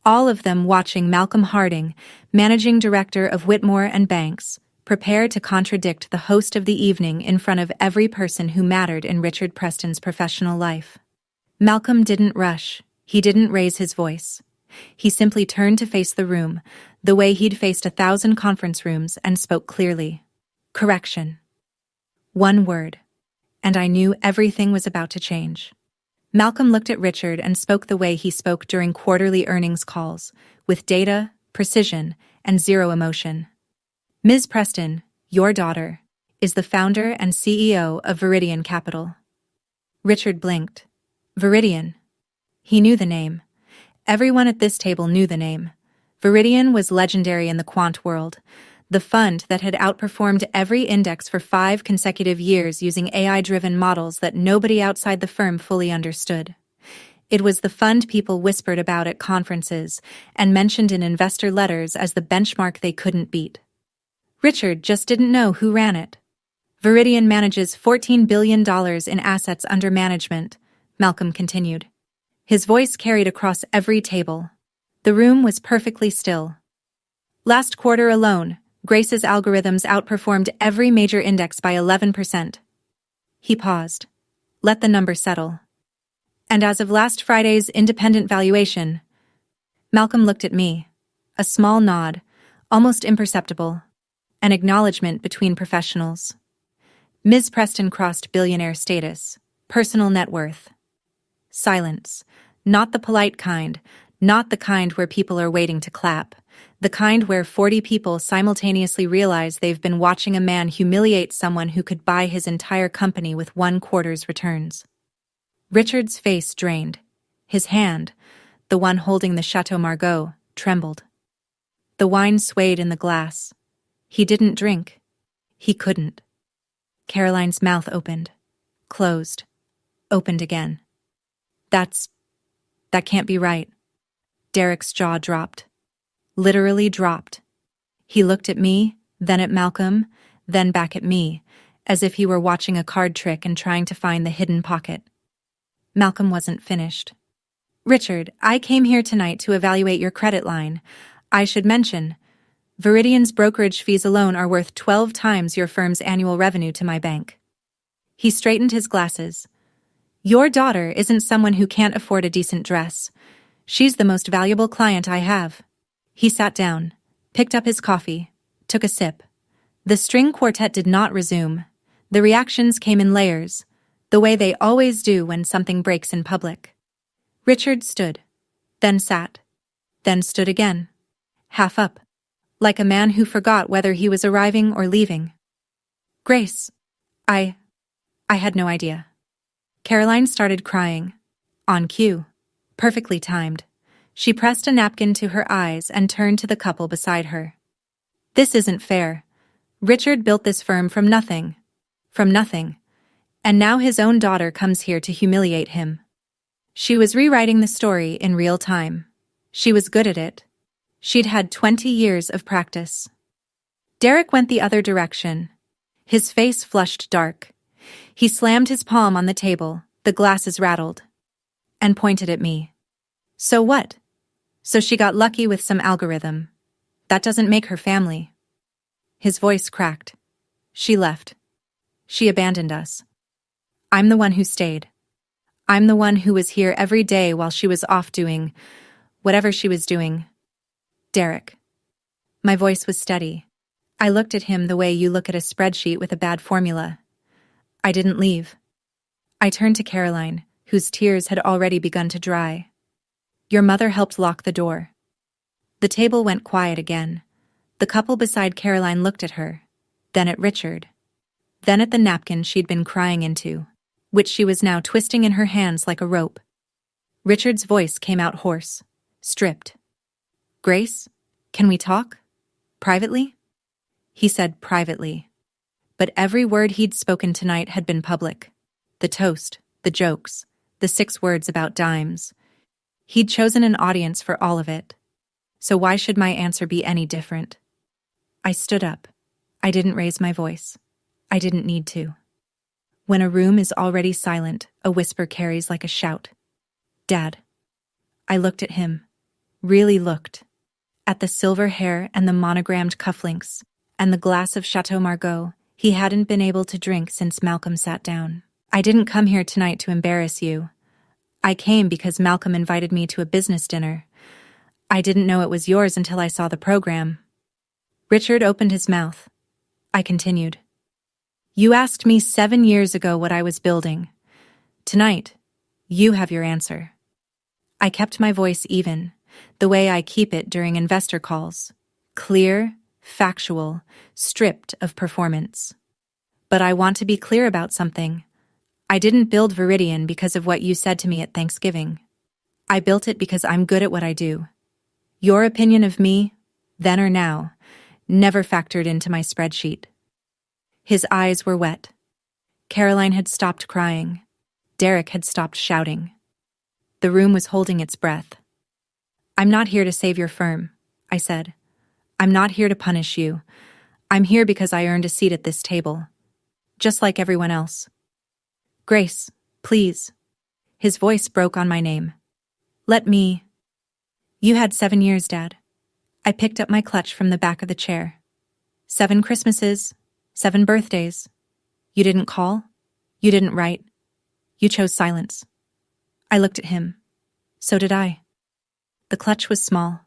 All of them watching Malcolm Harding, managing director of Whitmore and Banks, prepare to contradict the host of the evening in front of every person who mattered in Richard Preston's professional life. Malcolm didn't rush. He didn't raise his voice. He simply turned to face the room, the way he'd faced 1,000 conference rooms, and spoke clearly. Correction. One word. And I knew everything was about to change. Malcolm looked at Richard and spoke the way he spoke during quarterly earnings calls, with data, precision, and zero emotion. Ms. Preston, your daughter, is the founder and CEO of Viridian Capital. Richard blinked. Viridian. He knew the name. Everyone at this table knew the name. Viridian was legendary in the quant world, the fund that had outperformed every index for 5 consecutive years using AI-driven models that nobody outside the firm fully understood. It was the fund people whispered about at conferences and mentioned in investor letters as the benchmark they couldn't beat. Richard just didn't know who ran it. Viridian manages $14 billion in assets under management, Malcolm continued. His voice carried across every table. The room was perfectly still. Last quarter alone, Grace's algorithms outperformed every major index by 11%. He paused. Let the number settle. And as of last Friday's independent valuation, Malcolm looked at me. A small nod, almost imperceptible. An acknowledgement between professionals. Ms. Preston crossed billionaire status. Personal net worth. Silence. Not the polite kind. Not the kind where people are waiting to clap. The kind where 40 people simultaneously realize they've been watching a man humiliate someone who could buy his entire company with 1/4's returns. Richard's face drained. His hand, the one holding the Chateau Margaux, trembled. The wine swayed in the glass. He didn't drink. He couldn't. Caroline's mouth opened. Closed. Opened again. That can't be right. Derek's jaw dropped. Literally dropped. He looked at me, then at Malcolm, then back at me, as if he were watching a card trick and trying to find the hidden pocket. Malcolm wasn't finished. Richard, I came here tonight to evaluate your credit line. I should mention, Viridian's brokerage fees alone are worth 12 times your firm's annual revenue to my bank. He straightened his glasses. Your daughter isn't someone who can't afford a decent dress. She's the most valuable client I have. He sat down, picked up his coffee, took a sip. The string quartet did not resume. The reactions came in layers, the way they always do when something breaks in public. Richard stood, then sat, then stood again, half up, like a man who forgot whether he was arriving or leaving. Grace, I had no idea. Caroline started crying. On cue. Perfectly timed. She pressed a napkin to her eyes and turned to the couple beside her. This isn't fair. Richard built this firm from nothing. From nothing. And now his own daughter comes here to humiliate him. She was rewriting the story in real time. She was good at it. She'd had 20 years of practice. Derek went the other direction. His face flushed dark. He slammed his palm on the table, the glasses rattled, and pointed at me. So what? So she got lucky with some algorithm. That doesn't make her family. His voice cracked. She left. She abandoned us. I'm the one who stayed. I'm the one who was here every day while she was off doing whatever she was doing. Derek. My voice was steady. I looked at him the way you look at a spreadsheet with a bad formula. I didn't leave. I turned to Caroline, whose tears had already begun to dry. Your mother helped lock the door. The table went quiet again. The couple beside Caroline looked at her, then at Richard, then at the napkin she'd been crying into, which she was now twisting in her hands like a rope. Richard's voice came out hoarse, stripped. Grace, can we talk? Privately? He said privately. But every word he'd spoken tonight had been public. The toast, the jokes, the 6 words about dimes. He'd chosen an audience for all of it. So why should my answer be any different? I stood up. I didn't raise my voice. I didn't need to. When a room is already silent, a whisper carries like a shout. Dad. I looked at him. Really looked. At the silver hair and the monogrammed cufflinks, and the glass of Chateau Margaux he hadn't been able to drink since Malcolm sat down. I didn't come here tonight to embarrass you. I came because Malcolm invited me to a business dinner. I didn't know it was yours until I saw the program. Richard opened his mouth. I continued. You asked me 7 years ago what I was building. Tonight, you have your answer. I kept my voice even, the way I keep it during investor calls. Clear, factual, stripped of performance. But I want to be clear about something. I didn't build Viridian because of what you said to me at Thanksgiving. I built it because I'm good at what I do. Your opinion of me, then or now, never factored into my spreadsheet. His eyes were wet. Caroline had stopped crying. Derek had stopped shouting. The room was holding its breath. I'm not here to save your firm, I said. I'm not here to punish you. I'm here because I earned a seat at this table. Just like everyone else. Grace, please. His voice broke on my name. Let me. You had 7 years, Dad. I picked up my clutch from the back of the chair. 7 Christmases, 7 birthdays. You didn't call. You didn't write. You chose silence. I looked at him. So did I. The clutch was small,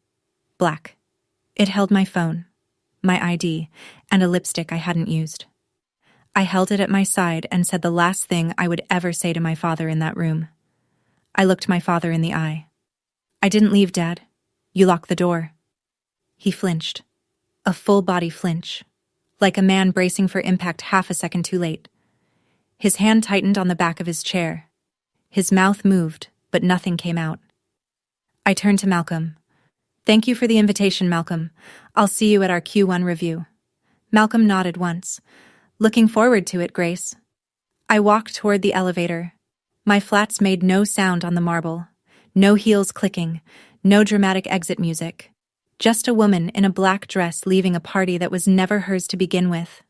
black. It held my phone, my ID, and a lipstick I hadn't used. I held it at my side and said the last thing I would ever say to my father in that room. I looked my father in the eye. I didn't leave, Dad. You locked the door. He flinched. A full-body flinch, like a man bracing for impact half a second too late. His hand tightened on the back of his chair. His mouth moved, but nothing came out. I turned to Malcolm. Thank you for the invitation, Malcolm. I'll see you at our Q1 review. Malcolm nodded once. Looking forward to it, Grace. I walked toward the elevator. My flats made no sound on the marble. No heels clicking. No dramatic exit music. Just a woman in a black dress leaving a party that was never hers to begin with.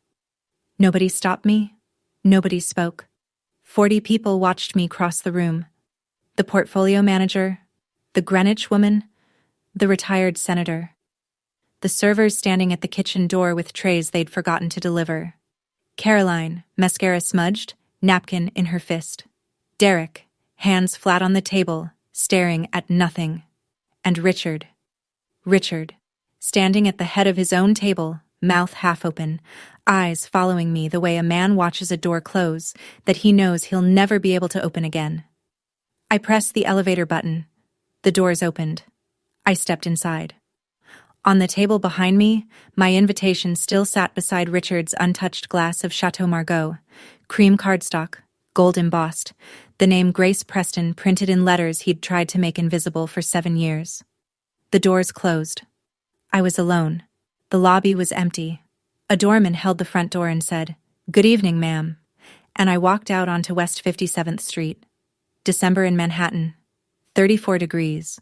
Nobody stopped me. Nobody spoke. 40 people watched me cross the room. The portfolio manager, the Greenwich woman, the retired senator. The servers standing at the kitchen door with trays they'd forgotten to deliver. Caroline, mascara smudged, napkin in her fist. Derek, hands flat on the table, staring at nothing. And Richard, standing at the head of his own table, mouth half open, eyes following me the way a man watches a door close that he knows he'll never be able to open again. I pressed the elevator button. The doors opened. I stepped inside. On the table behind me, my invitation still sat beside Richard's untouched glass of Chateau Margaux, cream cardstock, gold embossed, the name Grace Preston printed in letters he'd tried to make invisible for 7 years. The doors closed. I was alone. The lobby was empty. A doorman held the front door and said, "Good evening, ma'am," and I walked out onto West 57th Street. December in Manhattan. 34 degrees.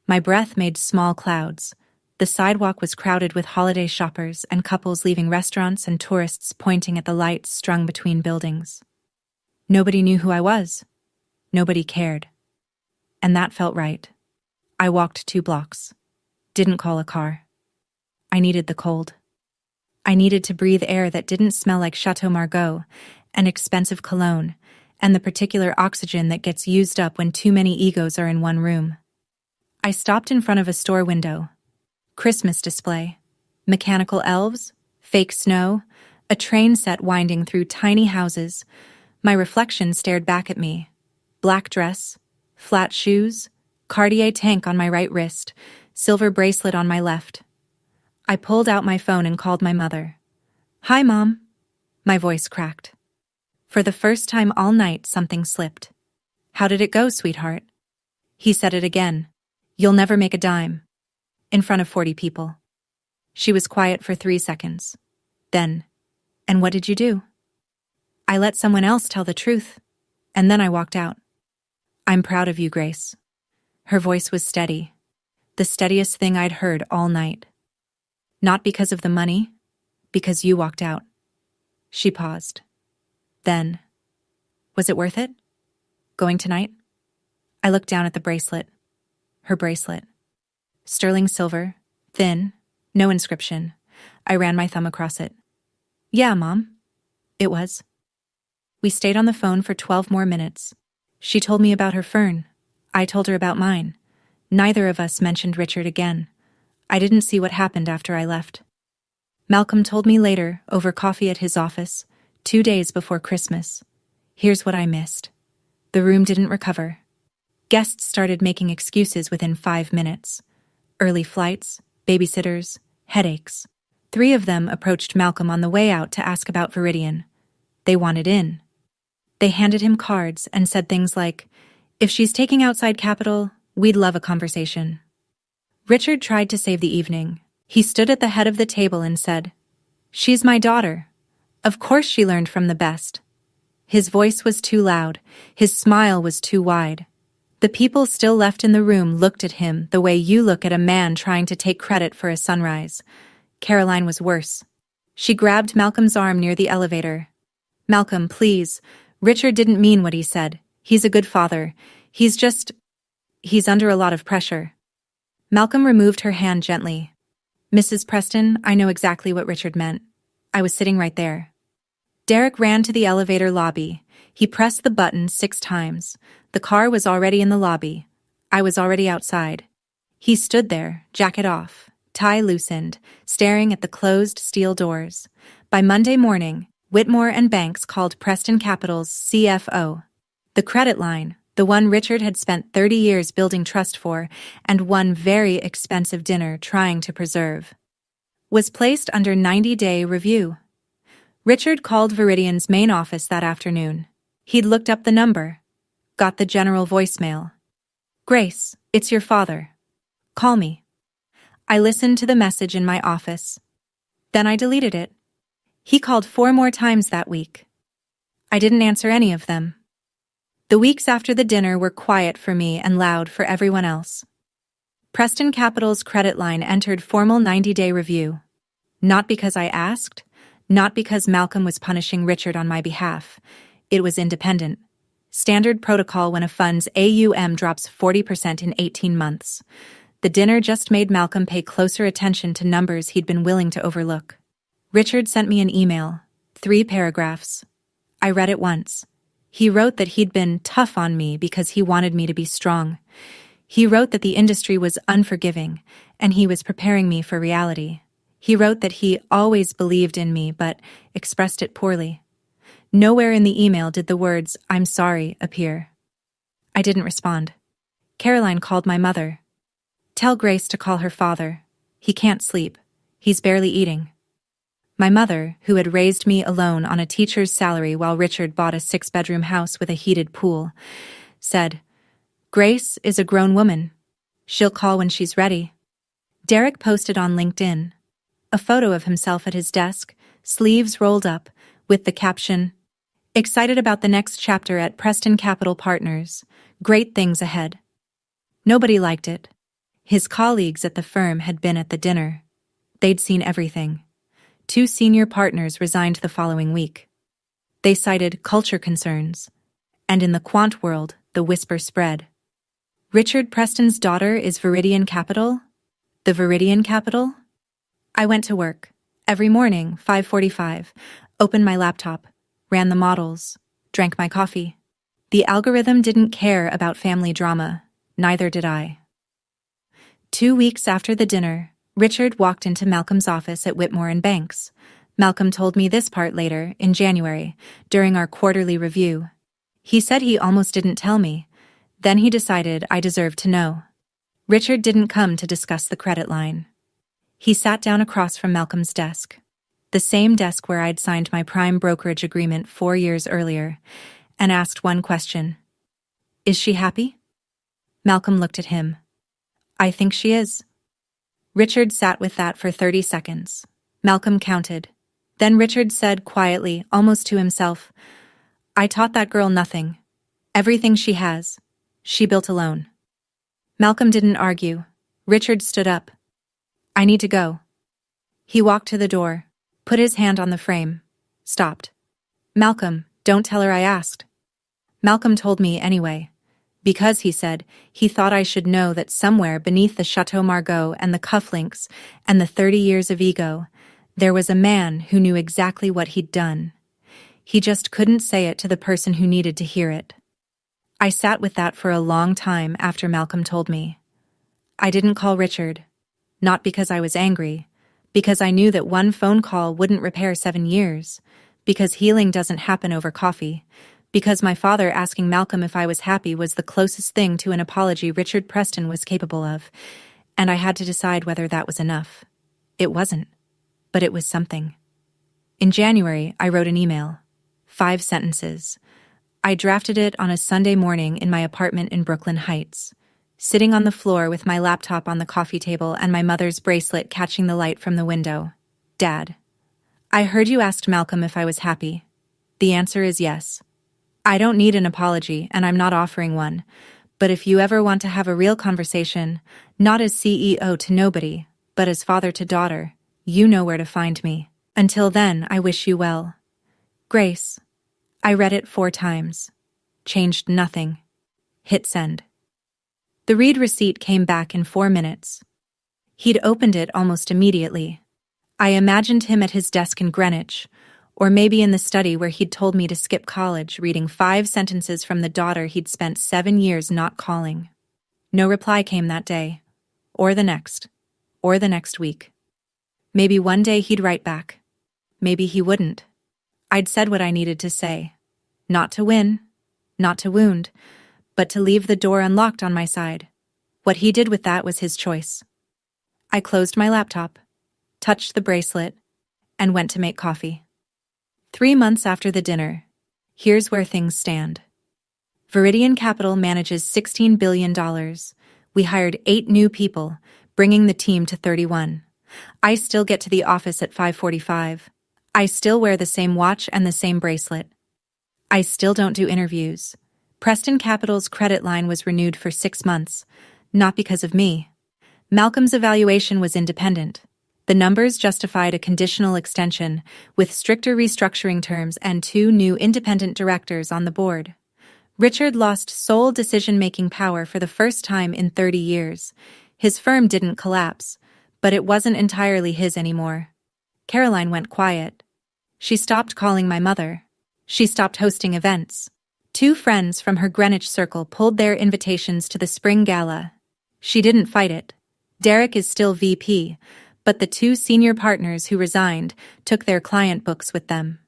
My breath made small clouds. The sidewalk was crowded with holiday shoppers and couples leaving restaurants and tourists pointing at the lights strung between buildings. Nobody knew who I was. Nobody cared. And that felt right. I walked 2 blocks. Didn't call a car. I needed the cold. I needed to breathe air that didn't smell like Chateau Margaux, and expensive cologne, and the particular oxygen that gets used up when too many egos are in one room. I stopped in front of a store window. Christmas display. Mechanical elves, fake snow, a train set winding through tiny houses. My reflection stared back at me. Black dress, flat shoes, Cartier tank on my right wrist, silver bracelet on my left. I pulled out my phone and called my mother. "Hi, Mom." My voice cracked. For the first time all night, something slipped. "How did it go, sweetheart?" He said it again. "You'll never make a dime." In front of 40 people. She was quiet for 3 seconds. Then, "And what did you do?" "I let someone else tell the truth. And then I walked out." "I'm proud of you, Grace." Her voice was steady. The steadiest thing I'd heard all night. "Not because of the money, because you walked out." She paused. Then, "Was it worth it? Going tonight?" I looked down at the bracelet. Her bracelet. Sterling silver, thin, no inscription. I ran my thumb across it. "Yeah, Mom." It was. We stayed on the phone for 12 more minutes. She told me about her fern. I told her about mine. Neither of us mentioned Richard again. I didn't see what happened after I left. Malcolm told me later, over coffee at his office, 2 days before Christmas. Here's what I missed. The room didn't recover. Guests started making excuses within 5 minutes. Early flights, babysitters, headaches. 3 of them approached Malcolm on the way out to ask about Viridian. They wanted in. They handed him cards and said things like, "If she's taking outside capital, we'd love a conversation." Richard tried to save the evening. He stood at the head of the table and said, "She's my daughter. Of course she learned from the best." His voice was too loud. His smile was too wide. The people still left in the room looked at him the way you look at a man trying to take credit for a sunrise. Caroline was worse. She grabbed Malcolm's arm near the elevator. "Malcolm, please. Richard didn't mean what he said. He's a good father. He's under a lot of pressure." Malcolm removed her hand gently. Mrs. Preston, I know exactly what Richard meant. I was sitting right there. Derek ran to the elevator lobby. He pressed the button 6 times. The car was already in the lobby. I was already outside. He stood there, jacket off, tie loosened, staring at the closed steel doors. By Monday morning, Whitmore and Banks called Preston Capital's CFO. The credit line, the one Richard had spent 30 years building trust for and one very expensive dinner trying to preserve, was placed under 90-day review. Richard called Viridian's main office that afternoon. He'd looked up the number, got the general voicemail. Grace, it's your father. Call me. I listened to the message in my office. Then I deleted it. He called 4 more times that week. I didn't answer any of them. The weeks after the dinner were quiet for me and loud for everyone else. Preston Capital's credit line entered formal 90-day review. Not because I asked, not because Malcolm was punishing Richard on my behalf. It was independent. Standard protocol when a fund's AUM drops 40% in 18 months. The dinner just made Malcolm pay closer attention to numbers he'd been willing to overlook. Richard sent me an email, 3 paragraphs. I read it once. He wrote that he'd been tough on me because he wanted me to be strong. He wrote that the industry was unforgiving, and he was preparing me for reality. He wrote that he always believed in me but expressed it poorly. Nowhere in the email did the words, "I'm sorry," appear. I didn't respond. Caroline called my mother. Tell Grace to call her father. He can't sleep. He's barely eating. My mother, who had raised me alone on a teacher's salary while Richard bought a 6-bedroom house with a heated pool, said, Grace is a grown woman. She'll call when she's ready. Derek posted on LinkedIn a photo of himself at his desk, sleeves rolled up, with the caption, Excited about the next chapter at Preston Capital Partners. Great things ahead. Nobody liked it. His colleagues at the firm had been at the dinner. They'd seen everything. 2 senior partners resigned the following week. They cited culture concerns. And in the quant world, the whisper spread. Richard Preston's daughter is Viridian Capital? The Viridian Capital? I went to work. Every morning, 5:45, opened my laptop, ran the models, drank my coffee. The algorithm didn't care about family drama. Neither did I. 2 weeks after the dinner, Richard walked into Malcolm's office at Whitmore and Banks. Malcolm told me this part later, in January, during our quarterly review. He said he almost didn't tell me. Then he decided I deserved to know. Richard didn't come to discuss the credit line. He sat down across from Malcolm's desk, the same desk where I'd signed my prime brokerage agreement 4 years earlier, and asked one question. Is she happy? Malcolm looked at him. I think she is. Richard sat with that for 30 seconds. Malcolm counted. Then Richard said quietly, almost to himself, I taught that girl nothing. Everything she has, she built alone. Malcolm didn't argue. Richard stood up. I need to go. He walked to the door, put his hand on the frame, stopped. Malcolm, don't tell her I asked. Malcolm told me anyway. Because, he said, he thought I should know that somewhere beneath the Chateau Margaux and the cufflinks and the 30 years of ego, there was a man who knew exactly what he'd done. He just couldn't say it to the person who needed to hear it. I sat with that for a long time after Malcolm told me. I didn't call Richard, not because I was angry, because I knew that one phone call wouldn't repair 7 years, because healing doesn't happen over coffee, because my father asking Malcolm if I was happy was the closest thing to an apology Richard Preston was capable of, and I had to decide whether that was enough. It wasn't, but it was something. In January, I wrote an email. 5 sentences. I drafted it on a Sunday morning in my apartment in Brooklyn Heights, sitting on the floor with my laptop on the coffee table and my mother's bracelet catching the light from the window. Dad, I heard you asked Malcolm if I was happy. The answer is yes. I don't need an apology, and I'm not offering one. But if you ever want to have a real conversation, not as CEO to nobody, but as father to daughter, you know where to find me. Until then, I wish you well. Grace. I read it 4 times. Changed nothing. Hit send. The read receipt came back in 4 minutes. He'd opened it almost immediately. I imagined him at his desk in Greenwich, or maybe in the study where he'd told me to skip college, reading 5 sentences from the daughter he'd spent 7 years not calling. No reply came that day, or the next week. Maybe one day he'd write back. Maybe he wouldn't. I'd said what I needed to say. Not to win, not to wound, but to leave the door unlocked on my side. What he did with that was his choice. I closed my laptop, touched the bracelet, and went to make coffee. 3 months after the dinner, here's where things stand. Viridian Capital manages $16 billion. We hired 8 new people, bringing the team to 31. I still get to the office at 5:45. I still wear the same watch and the same bracelet. I still don't do interviews. Preston Capital's credit line was renewed for 6 months, not because of me. Malcolm's evaluation was independent. The numbers justified a conditional extension, with stricter restructuring terms and 2 new independent directors on the board. Richard lost sole decision-making power for the first time in 30 years. His firm didn't collapse, but it wasn't entirely his anymore. Caroline went quiet. She stopped calling my mother. She stopped hosting events. 2 friends from her Greenwich circle pulled their invitations to the spring gala. She didn't fight it. Derek is still VP, but the 2 senior partners who resigned took their client books with them.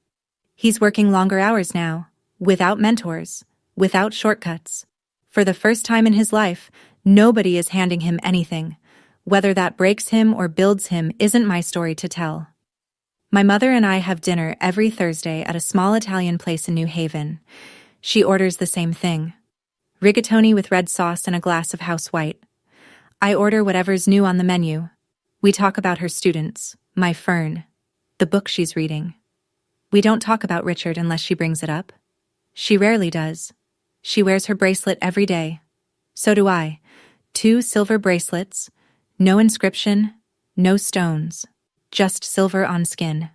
He's working longer hours now, without mentors, without shortcuts. For the first time in his life, nobody is handing him anything. Whether that breaks him or builds him isn't my story to tell. My mother and I have dinner every Thursday at a small Italian place in New Haven. She orders the same thing: rigatoni with red sauce and a glass of house white. I order whatever's new on the menu. We talk about her students, my Fern, the book she's reading. We don't talk about Richard unless she brings it up. She rarely does. She wears her bracelet every day. So do I. 2 silver bracelets, no inscription, no stones, just silver on skin.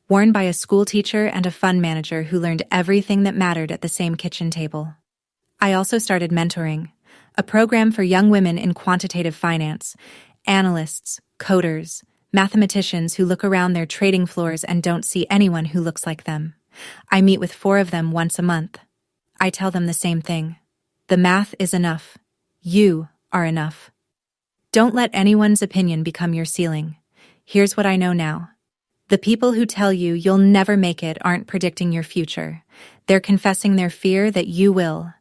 Worn by a school teacher and a fund manager who learned everything that mattered at the same kitchen table. I also started mentoring, a program for young women in quantitative finance, analysts, coders, mathematicians who look around their trading floors and don't see anyone who looks like them. I meet with 4 of them once a month. I tell them the same thing. The math is enough. You are enough. Don't let anyone's opinion become your ceiling. Here's what I know now. The people who tell you you'll never make it aren't predicting your future. They're confessing their fear that you will.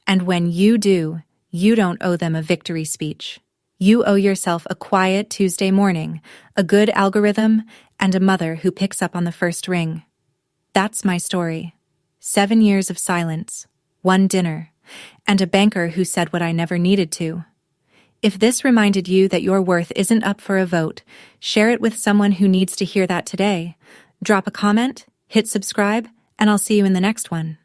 And when you do, you don't owe them a victory speech. You owe yourself a quiet Tuesday morning, a good algorithm, and a mother who picks up on the first ring. That's my story. 7 years of silence, 1 dinner, and a banker who said what I never needed to. If this reminded you that your worth isn't up for a vote, share it with someone who needs to hear that today. Drop a comment, hit subscribe, and I'll see you in the next one.